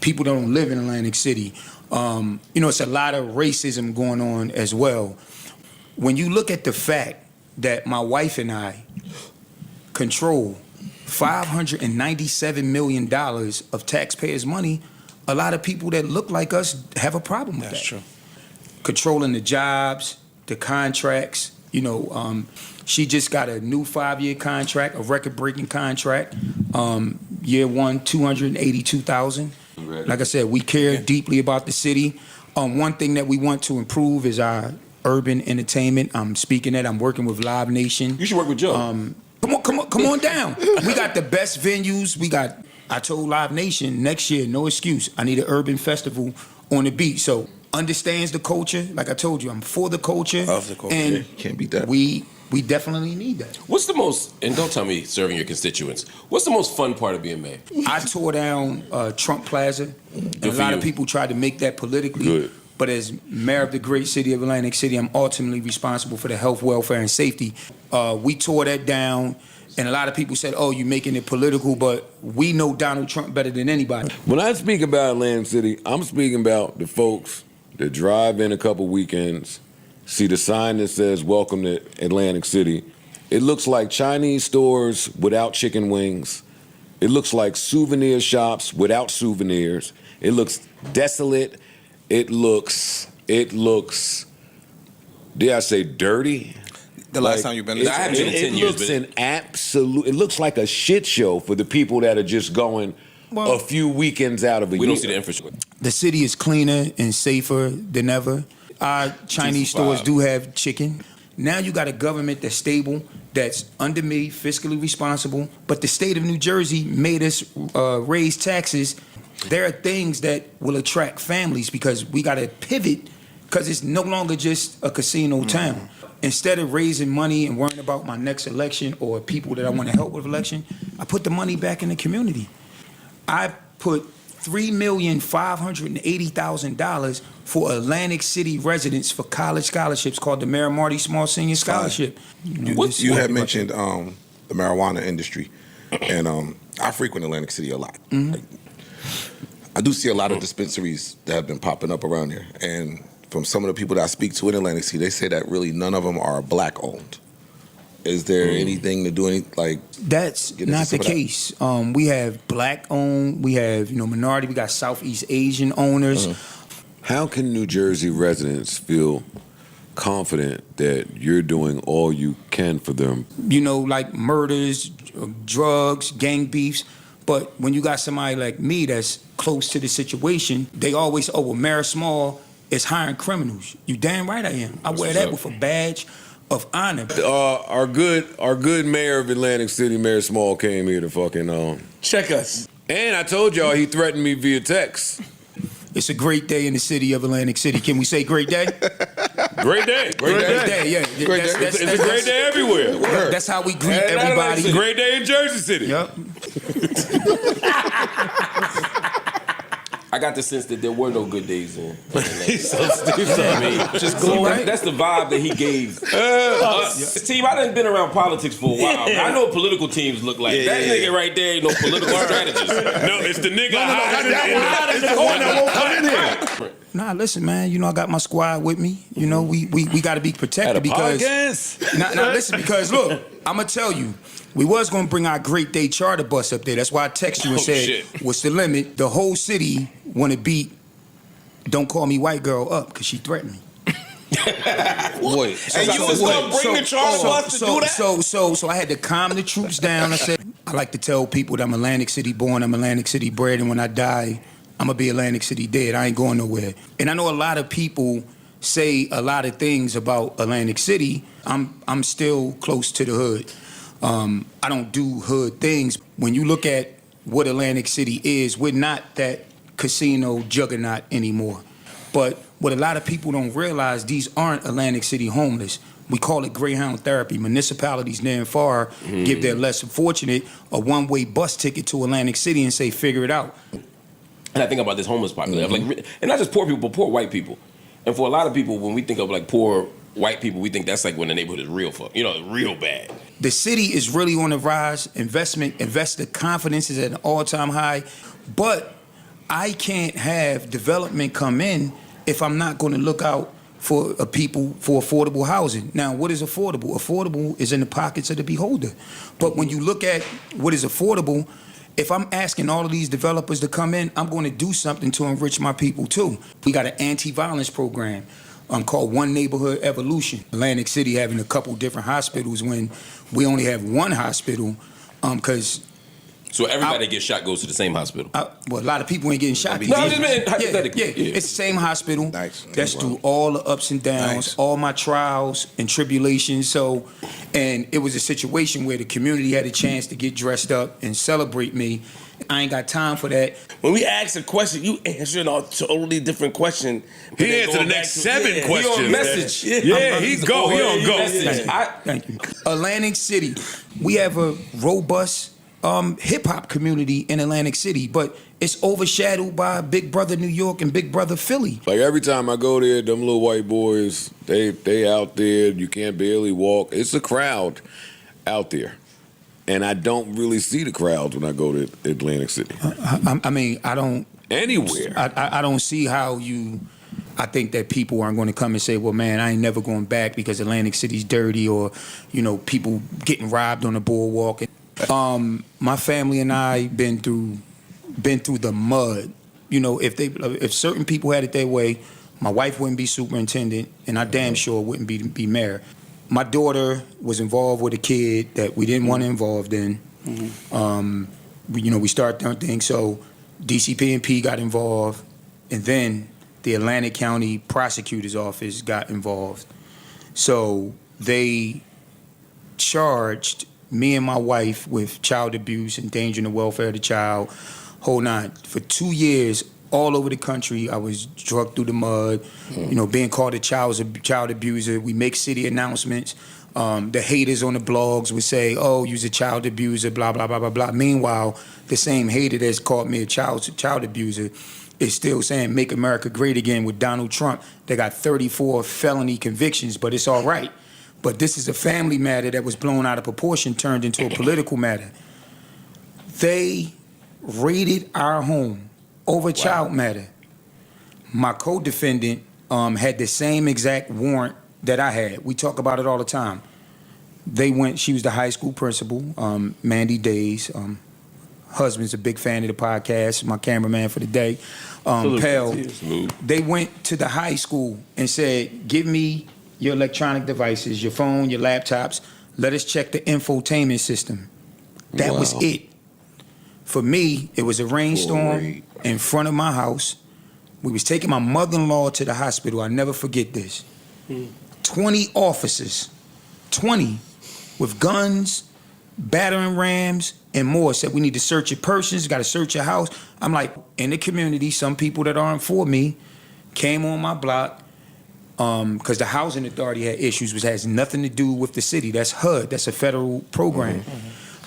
people that don't live in Atlantic City. It's a lot of racism going on as well. When you look at the fact that my wife and I control $597 million of taxpayers' money, a lot of people that look like us have a problem with that. That's true. Controlling the jobs, the contracts. She just got a new 5-year contract, a record-breaking contract. Year one, $282,000. Like I said, we care deeply about the city. One thing that we want to improve is our urban entertainment. I'm speaking that. I'm working with Live Nation. You should work with Joe. Come on down. We got the best venues. I told Live Nation next year, no excuse. I need an urban festival on the beach. So understands the culture. Like I told you, I'm for the culture. Of the culture. And can't beat that. We definitely need that. What's the most, and don't tell me serving your constituents, what's the most fun part of being mayor? I tore down Trump Plaza. And a lot of people tried to make that politically. Good. But as mayor of the great city of Atlantic City, I'm ultimately responsible for the health, welfare, and safety. We tore that down, and a lot of people said, oh, you're making it political, but we know Donald Trump better than anybody. When I speak about Atlantic City, I'm speaking about the folks that drive in a couple weekends, see the sign that says, welcome to Atlantic City. It looks like Chinese stores without chicken wings. It looks like souvenir shops without souvenirs. It looks desolate. It looks, dare I say, dirty? The last time you've been there? I haven't been in 10 years. It looks like a shit show for the people that are just going a few weekends out of a year. We don't see the infrastructure. The city is cleaner and safer than ever. Our Chinese stores do have chicken. Now you got a government that's stable, that's under me, fiscally responsible, but the state of New Jersey made us raise taxes. There are things that will attract families because we got to pivot because it's no longer just a casino town. Instead of raising money and worrying about my next election or people that I want to help with election, I put the money back in the community. I put $3,580,000 for Atlantic City residents for college scholarships called the Mayor Marty Small Senior Scholarship. You had mentioned the marijuana industry, and I frequent Atlantic City a lot. I do see a lot of dispensaries that have been popping up around here, and from some of the people that I speak to in Atlantic City, they say that really none of them are black owned. Is there anything to do That's not the case. We have black owned, we have minority, we got Southeast Asian owners. How can New Jersey residents feel confident that you're doing all you can for them? Like murders, drugs, gang beefs. But when you got somebody like me that's close to the situation, they always, Mayor Small is hiring criminals. You damn right I am. I wear that with a badge of honor. Our good mayor of Atlantic City, Mayor Small, came here to fucking check us. And I told y'all he threatened me via text. It's a great day in the city of Atlantic City. Can we say great day? Great day. Great day, yeah. It's a great day everywhere. That's how we greet everybody. It's a great day in Jersey City. Yep. I got the sense that there were no good days in. He's so stupid. I mean, just glowing. That's the vibe that he gave us. Team, I done been around politics for a while. I know what political teams look like. That nigga right there ain't no political strategist. No, it's the nigga It's the one that won't come in here. Nah, listen, man. I got my squad with me. We got to be protected because. Now, listen, because look, I'm gonna tell you. We was gonna bring our Great Day charter bus up there. That's why I texted you and said, what's the limit? The whole city want to beat Don't Call Me White Girl up because she threatened me. Wait. And you was gonna bring the charter bus to do that? So I had to calm the troops down. I said, I like to tell people that I'm Atlantic City born, I'm Atlantic City bred, and when I die, I'm gonna be Atlantic City dead. I ain't going nowhere. And I know a lot of people say a lot of things about Atlantic City. I'm still close to the hood. I don't do hood things. When you look at what Atlantic City is, we're not that casino juggernaut anymore. But what a lot of people don't realize, these aren't Atlantic City homeless. We call it Greyhound therapy. Municipalities near and far give their less fortunate a one-way bus ticket to Atlantic City and say, figure it out. And I think about this homeless population, and not just poor people, but poor white people. And for a lot of people, when we think of poor white people, we think that's when the neighborhood is real real bad. The city is really on the rise. Investor confidence is at an all-time high. But I can't have development come in if I'm not going to look out for people for affordable housing. Now, what is affordable? Affordable is in the pockets of the beholder. But when you look at what is affordable, if I'm asking all of these developers to come in, I'm going to do something to enrich my people too. We got an anti-violence program called One Neighborhood Evolution. Atlantic City having a couple different hospitals when we only have one hospital because So everybody that gets shot goes to the same hospital. well, a lot of people ain't getting shot. No, I just meant hypothetically. Yeah. It's the same hospital. Nice. That's through all the ups and downs, all my trials and tribulations. So, and it was a situation where the community had a chance to get dressed up and celebrate me. I ain't got time for that. When we ask a question, you answering a totally different question. He answered the next 7 questions. He on message. Yeah, he on go. Thank you. Atlantic City, we have a robust hip hop community in Atlantic City, but it's overshadowed by Big Brother New York and Big Brother Philly. Like every time I go there, them little white boys, they out there. You can't barely walk. It's a crowd out there, and I don't really see the crowds when I go to Atlantic City. I mean, I don't Anywhere. I don't see how you. I think that people aren't going to come and say, "Well, man, I ain't never going back because Atlantic City's dirty," or people getting robbed on the boardwalk. My family and I been through the mud. If certain people had it their way, my wife wouldn't be superintendent, and I damn sure wouldn't be mayor. My daughter was involved with a kid that we didn't want involved in. We started doing things. So DCP&P got involved, and then the Atlantic County Prosecutor's Office got involved. So they charged me and my wife with child abuse, endangering the welfare of the child, whole nine. For 2 years, all over the country, I was drugged through the mud, being called a child abuser. We make city announcements. The haters on the blogs would say, "Oh, you're a child abuser," blah, blah, blah, blah, blah. Meanwhile, the same hater that's called me a child abuser is still saying, "Make America Great Again" with Donald Trump. They got 34 felony convictions, but it's all right. But this is a family matter that was blown out of proportion, turned into a political matter. They raided our home over child matter. My co-defendant had the same exact warrant that I had. We talk about it all the time. She was the high school principal, Mandy Days. Husband's a big fan of the podcast, my cameraman for the day. Pell, they went to the high school and said, "Give me your electronic devices, your phone, your laptops. Let us check the infotainment system." That was it. For me, it was a rainstorm in front of my house. We was taking my mother-in-law to the hospital. I'll never forget this. 20 officers, 20, with guns, battering rams, and more, said we need to search your persons, got to search your house. I'm like, in the community, some people that aren't for me came on my block, because the housing authority had issues, which has nothing to do with the city. That's HUD. That's a federal program.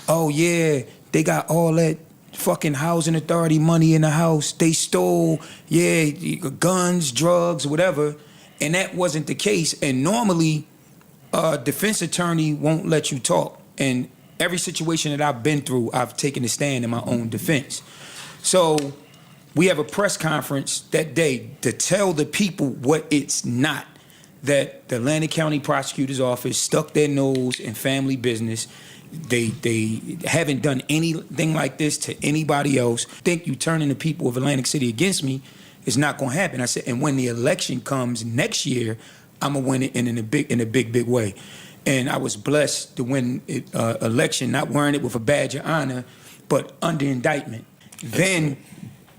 Oh, yeah, they got all that fucking housing authority money in the house. They stole, guns, drugs, whatever. And that wasn't the case. And normally, a defense attorney won't let you talk. And every situation that I've been through, I've taken a stand in my own defense. So we have a press conference that day to tell the people what it's not, that the Atlantic County Prosecutor's Office stuck their nose in family business. They haven't done anything like this to anybody else. Think you turning the people of Atlantic City against me is not going to happen. I said, and when the election comes next year, I'm going to win it in a big way. And I was blessed to win election, not wearing it with a badge of honor, but under indictment. Then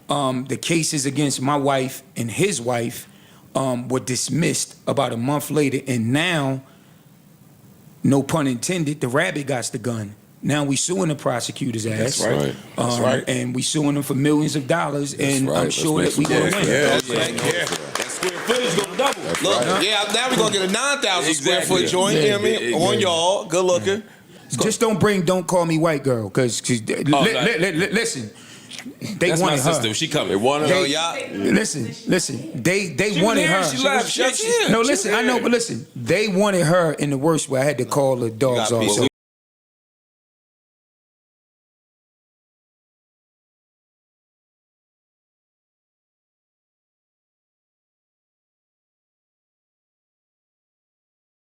the cases against my wife and his wife were dismissed about a month later, and now, no pun intended, the rabbit got the gun. Now we suing the prosecutor's ass. That's right. And we suing them for millions of dollars, and I'm sure that we gonna win. That square footage gonna double. Look, now we're gonna get a 9,000 square foot joint. You know what I mean? On y'all, good looking. Just don't call me white girl, because listen. They That's wanted my her. sister. She coming. They wanted her. Listen. They wanted her. She laughed. No, listen. I know, but listen. They wanted her in the worst way. I had to call the dogs off.